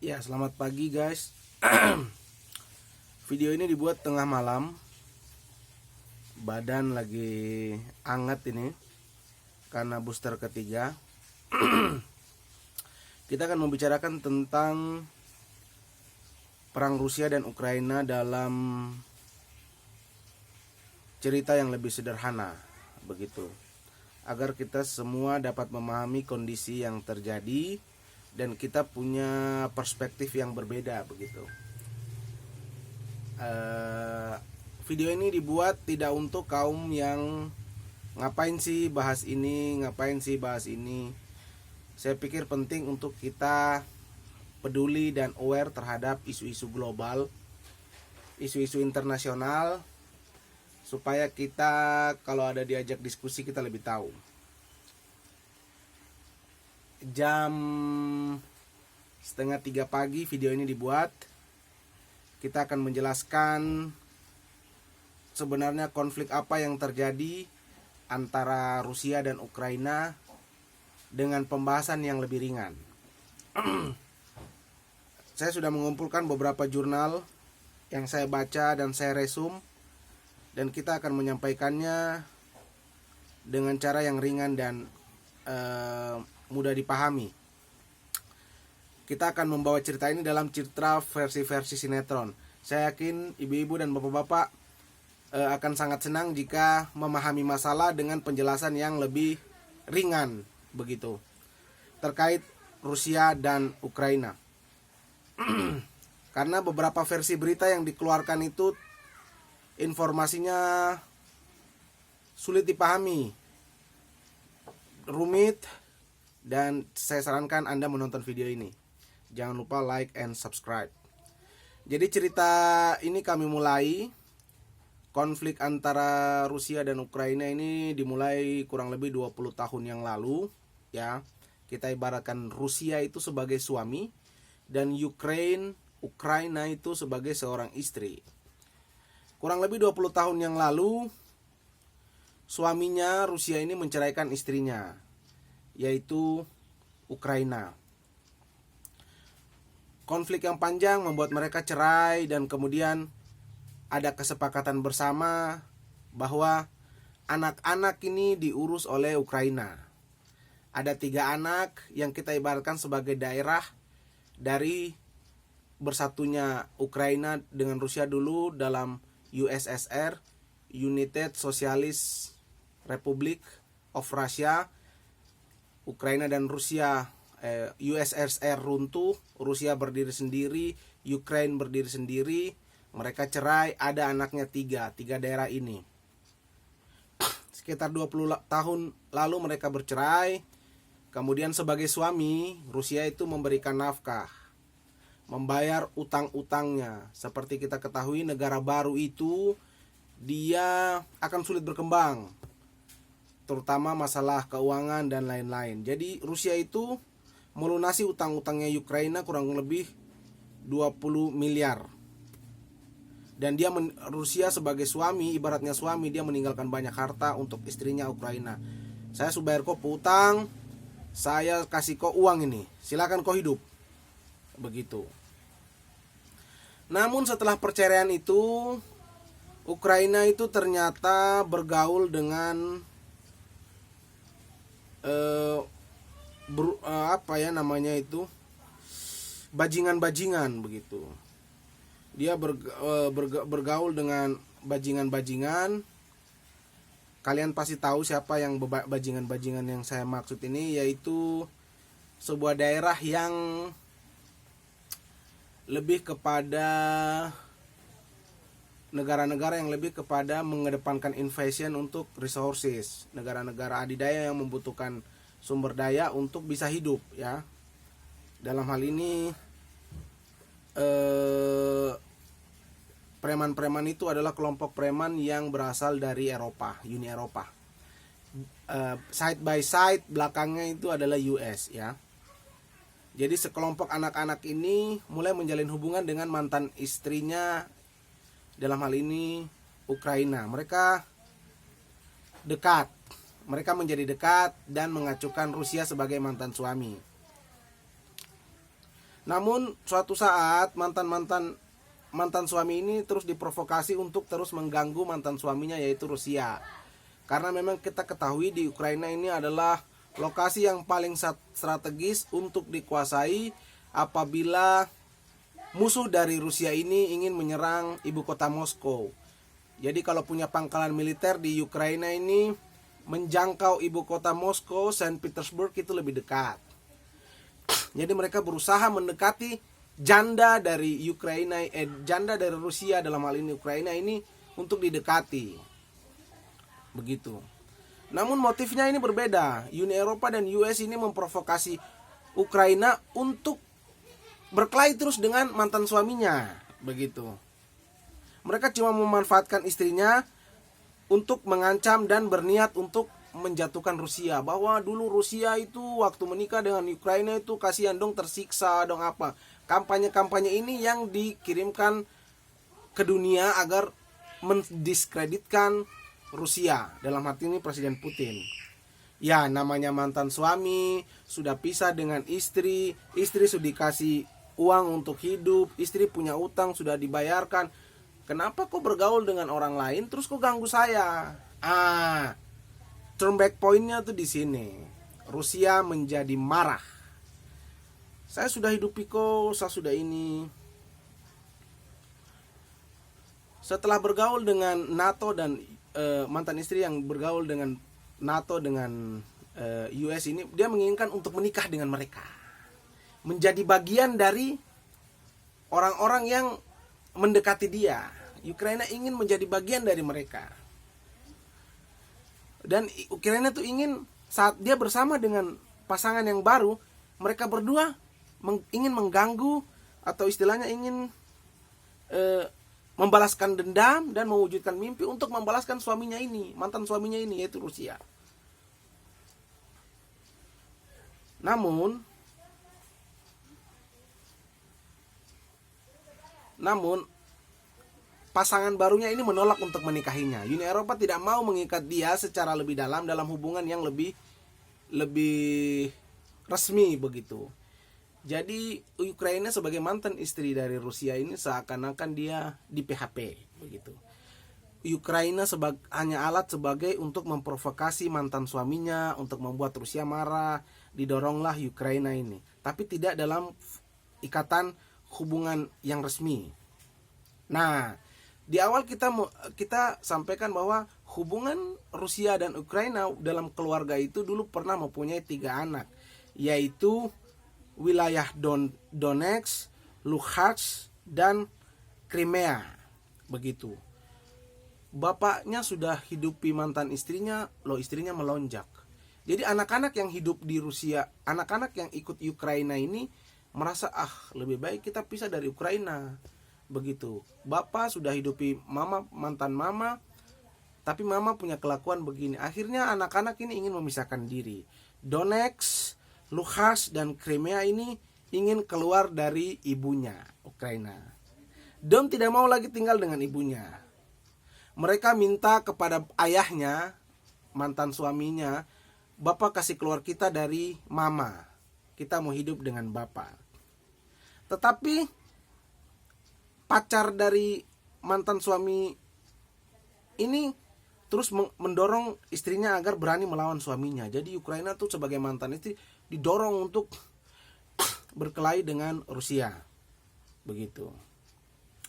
Ya, selamat pagi guys. Video ini dibuat tengah malam. Badan lagi anget ini karena booster ketiga. Kita akan membicarakan tentang perang Rusia dan Ukraina dalam cerita yang lebih sederhana, begitu. Agar kita semua dapat memahami kondisi yang terjadi dan kita punya perspektif yang berbeda, begitu. Video ini dibuat tidak untuk kaum yang ngapain sih bahas ini, Saya pikir penting untuk kita peduli dan aware terhadap isu-isu global, isu-isu internasional, supaya kita kalau ada diajak diskusi kita lebih tahu. Jam 2:30 pagi video ini dibuat. Kita akan menjelaskan sebenarnya konflik apa yang terjadi antara Rusia dan Ukraina dengan pembahasan yang lebih ringan. Saya sudah mengumpulkan beberapa jurnal yang saya baca dan saya resum, dan kita akan menyampaikannya dengan cara yang ringan dan mudah dipahami. Kita akan membawa cerita ini dalam citra versi sinetron. Saya yakin ibu-ibu dan bapak-bapak akan sangat senang jika memahami masalah dengan penjelasan yang lebih ringan, begitu, terkait Rusia dan Ukraina. Karena beberapa versi berita yang dikeluarkan itu informasinya sulit dipahami, rumit, dan saya sarankan Anda menonton video ini. Jangan lupa like and subscribe. Jadi cerita ini kami mulai. Konflik antara Rusia dan Ukraina ini dimulai kurang lebih 20 tahun yang lalu, ya. Kita ibaratkan Rusia itu sebagai suami dan Ukraina itu sebagai seorang istri. Kurang lebih 20 tahun yang lalu, suaminya Rusia ini menceraikan istrinya, yaitu Ukraina. Konflik yang panjang membuat mereka cerai, dan kemudian ada kesepakatan bersama bahwa anak-anak ini diurus oleh Ukraina. Ada 3 anak yang kita ibaratkan sebagai daerah dari bersatunya Ukraina dengan Rusia dulu dalam USSR, United Socialist Republic of Russia. Ukraina dan Rusia, USSR runtuh, Rusia berdiri sendiri, Ukraina berdiri sendiri. Mereka cerai, ada anaknya 3 daerah ini. Sekitar 20 tahun lalu mereka bercerai. Kemudian sebagai suami, Rusia itu memberikan nafkah, membayar utang-utangnya. Seperti kita ketahui, negara baru itu dia akan sulit berkembang, terutama masalah keuangan dan lain-lain. Jadi Rusia itu melunasi utang-utangnya Ukraina kurang lebih 20 miliar. Dan Rusia sebagai suami, ibaratnya suami, dia meninggalkan banyak harta untuk istrinya Ukraina. Saya sudah bayar kau utang, saya kasih kau uang ini, silakan kau hidup, begitu. Namun setelah perceraian itu, Ukraina itu ternyata bergaul dengan bajingan-bajingan, begitu. Dia bergaul dengan bajingan-bajingan. Kalian pasti tahu siapa yang bajingan-bajingan yang saya maksud ini, yaitu sebuah daerah yang lebih kepada negara-negara yang lebih kepada mengedepankan invasion untuk resources, negara-negara adidaya yang membutuhkan sumber daya untuk bisa hidup, ya. Dalam hal ini preman-preman itu adalah kelompok preman yang berasal dari Eropa, Uni Eropa. Side by side belakangnya itu adalah US, ya. Jadi sekelompok anak-anak ini mulai menjalin hubungan dengan mantan istrinya, dalam hal ini Ukraina. Mereka menjadi dekat dan mengacukan Rusia sebagai mantan suami. Namun suatu saat mantan suami ini terus diprovokasi untuk terus mengganggu mantan suaminya, yaitu Rusia. Karena memang kita ketahui di Ukraina ini adalah lokasi yang paling strategis untuk dikuasai apabila musuh dari Rusia ini ingin menyerang ibu kota Moskow. Jadi kalau punya pangkalan militer di Ukraina ini, menjangkau ibu kota Moskow, Saint Petersburg itu lebih dekat. Jadi mereka berusaha mendekati janda dari Rusia, dalam hal ini Ukraina ini, untuk didekati. Begitu. Namun motifnya ini berbeda. Uni Eropa dan US ini memprovokasi Ukraina untuk berkelahi terus dengan mantan suaminya. Begitu. Mereka cuma memanfaatkan istrinya untuk mengancam dan berniat untuk menjatuhkan Rusia. Bahwa dulu Rusia itu waktu menikah dengan Ukraina itu kasihan dong, tersiksa dong apa. Kampanye-kampanye ini yang dikirimkan ke dunia agar mendiskreditkan Rusia, dalam hati ini Presiden Putin. Ya, namanya mantan suami, sudah pisah dengan istri sudah dikasih uang untuk hidup, istri punya utang sudah dibayarkan. Kenapa kok bergaul dengan orang lain terus kok ganggu saya? Turn back pointnya tuh di sini. Rusia menjadi marah. Saya sudah hidup Piko, saya sudah ini. Setelah bergaul dengan NATO dan mantan istri yang bergaul dengan NATO dengan US ini, dia menginginkan untuk menikah dengan mereka, menjadi bagian dari orang-orang yang mendekati dia. Ukraina ingin menjadi bagian dari mereka, dan Ukraina tuh ingin saat dia bersama dengan pasangan yang baru, mereka berdua ingin mengganggu atau istilahnya ingin membalaskan dendam dan mewujudkan mimpi untuk membalaskan suaminya ini, mantan suaminya ini, yaitu Rusia. Namun pasangan barunya ini menolak untuk menikahinya. Uni Eropa tidak mau mengikat dia secara lebih dalam hubungan yang lebih resmi begitu. Jadi Ukraina sebagai mantan istri dari Rusia ini seakan-akan dia di PHP begitu. Ukraina hanya alat sebagai untuk memprovokasi mantan suaminya, untuk membuat Rusia marah, didoronglah Ukraina ini. Tapi tidak dalam ikatan hubungan yang resmi. Nah, di awal kita sampaikan bahwa hubungan Rusia dan Ukraina dalam keluarga itu dulu pernah mempunyai 3 anak, yaitu wilayah Donetsk, Luhansk, dan Crimea. Begitu. Bapaknya sudah hidupi mantan istrinya, istrinya melonjak. Jadi anak-anak yang hidup di Rusia, anak-anak yang ikut Ukraina ini merasa lebih baik kita pisah dari Ukraina. Begitu. Bapak sudah hidupi mantan mama, tapi mama punya kelakuan begini. Akhirnya anak-anak ini ingin memisahkan diri. Donetsk, Luhansk, dan Crimea ini ingin keluar dari ibunya, Ukraina. Don tidak mau lagi tinggal dengan ibunya. Mereka minta kepada ayahnya, mantan suaminya, Bapak kasih keluar kita dari mama. Kita mau hidup dengan Bapak. Tetapi pacar dari mantan suami ini terus mendorong istrinya agar berani melawan suaminya. Jadi Ukraina tuh sebagai mantan istri didorong untuk berkelahi dengan Rusia. Begitu.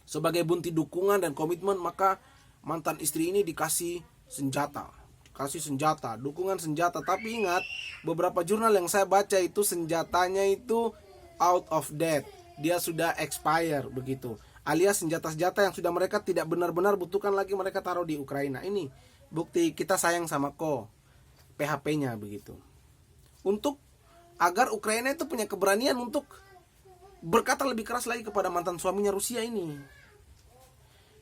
Sebagai bukti dukungan dan komitmen, maka mantan istri ini dikasih senjata. Dukungan senjata. Tapi ingat, beberapa jurnal yang saya baca itu senjatanya itu out of date. Dia sudah expire begitu. Alias senjata-senjata yang sudah mereka tidak benar-benar butuhkan lagi mereka taruh di Ukraina. Ini bukti kita sayang sama PHP-nya begitu. Untuk agar Ukraina itu punya keberanian untuk berkata lebih keras lagi kepada mantan suaminya Rusia ini.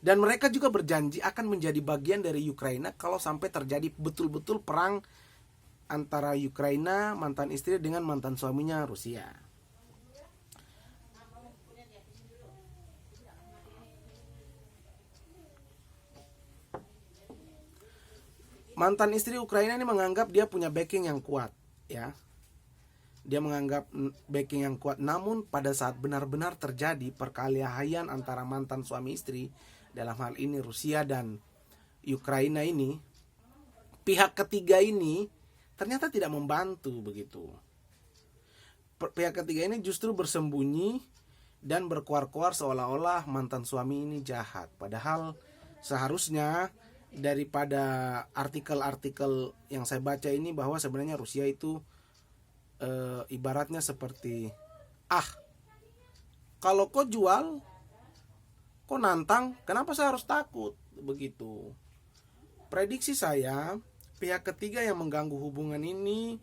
Dan mereka juga berjanji akan menjadi bagian dari Ukraina kalau sampai terjadi betul-betul perang antara Ukraina, mantan istri, dengan mantan suaminya Rusia. Mantan istri Ukraina ini menganggap dia punya backing yang kuat, ya. dia menganggap backing yang kuat. Namun pada saat benar-benar terjadi perkelahian antara mantan suami istri, dalam hal ini Rusia dan Ukraina ini, pihak ketiga ini ternyata tidak membantu begitu. Pihak ketiga ini justru bersembunyi dan berkuar-kuar seolah-olah mantan suami ini jahat. Padahal seharusnya daripada artikel-artikel yang saya baca ini bahwa sebenarnya Rusia itu ibaratnya seperti, kalau kau jual, kau nantang, kenapa saya harus takut? Begitu. Prediksi saya, pihak ketiga yang mengganggu hubungan ini,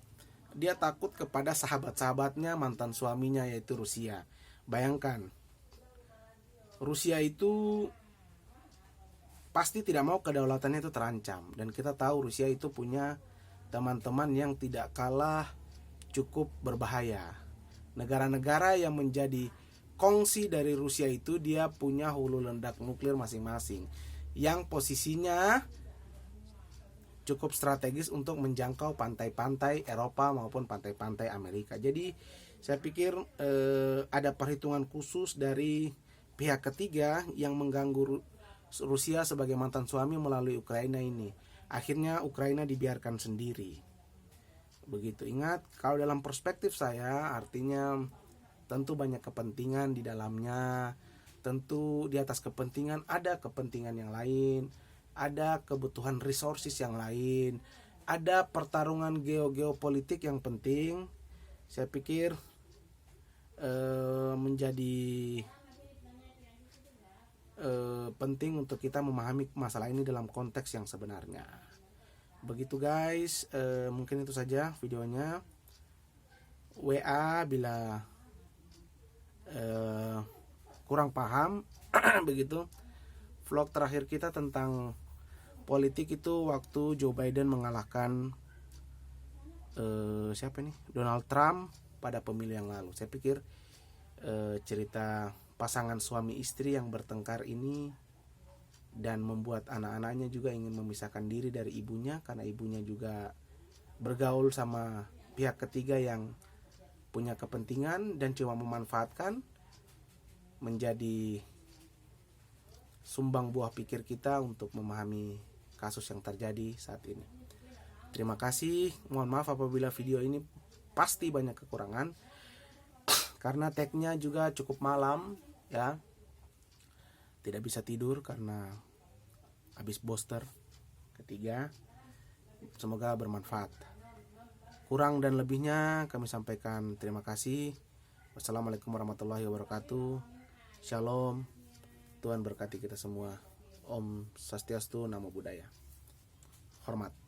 dia takut kepada sahabat-sahabatnya mantan suaminya, yaitu Rusia. Bayangkan, Rusia itu pasti tidak mau kedaulatannya itu terancam. Dan kita tahu Rusia itu punya teman-teman yang tidak kalah cukup berbahaya. Negara-negara yang menjadi kongsi dari Rusia itu, dia punya hulu ledak nuklir masing-masing yang posisinya cukup strategis untuk menjangkau pantai-pantai Eropa maupun pantai-pantai Amerika. Jadi saya pikir ada perhitungan khusus dari pihak ketiga yang mengganggu Rusia sebagai mantan suami melalui Ukraina ini. Akhirnya Ukraina dibiarkan sendiri. Begitu. Ingat, kalau dalam perspektif saya, artinya tentu banyak kepentingan di dalamnya. Tentu di atas kepentingan ada kepentingan yang lain, ada kebutuhan resources yang lain, ada pertarungan geopolitik yang penting. Saya pikir menjadi penting untuk kita memahami masalah ini dalam konteks yang sebenarnya. Begitu guys, mungkin itu saja videonya. WA bila kurang paham. Begitu. Vlog terakhir kita tentang politik itu waktu Joe Biden mengalahkan Donald Trump pada pemilu yang lalu. Saya pikir cerita pasangan suami istri yang bertengkar ini dan membuat anak-anaknya juga ingin memisahkan diri dari ibunya karena ibunya juga bergaul sama pihak ketiga yang punya kepentingan dan cuma memanfaatkan, menjadi sumbang buah pikir kita untuk memahami kasus yang terjadi saat ini. Terima kasih. Mohon maaf apabila video ini pasti banyak kekurangan karena tag-nya juga cukup malam ya. Tidak bisa tidur karena habis booster ketiga. Semoga bermanfaat. Kurang dan lebihnya kami sampaikan terima kasih. Wassalamualaikum warahmatullahi wabarakatuh. Shalom. Tuhan berkati kita semua. Om Swastiastu, Namo Buddhaya. Hormat.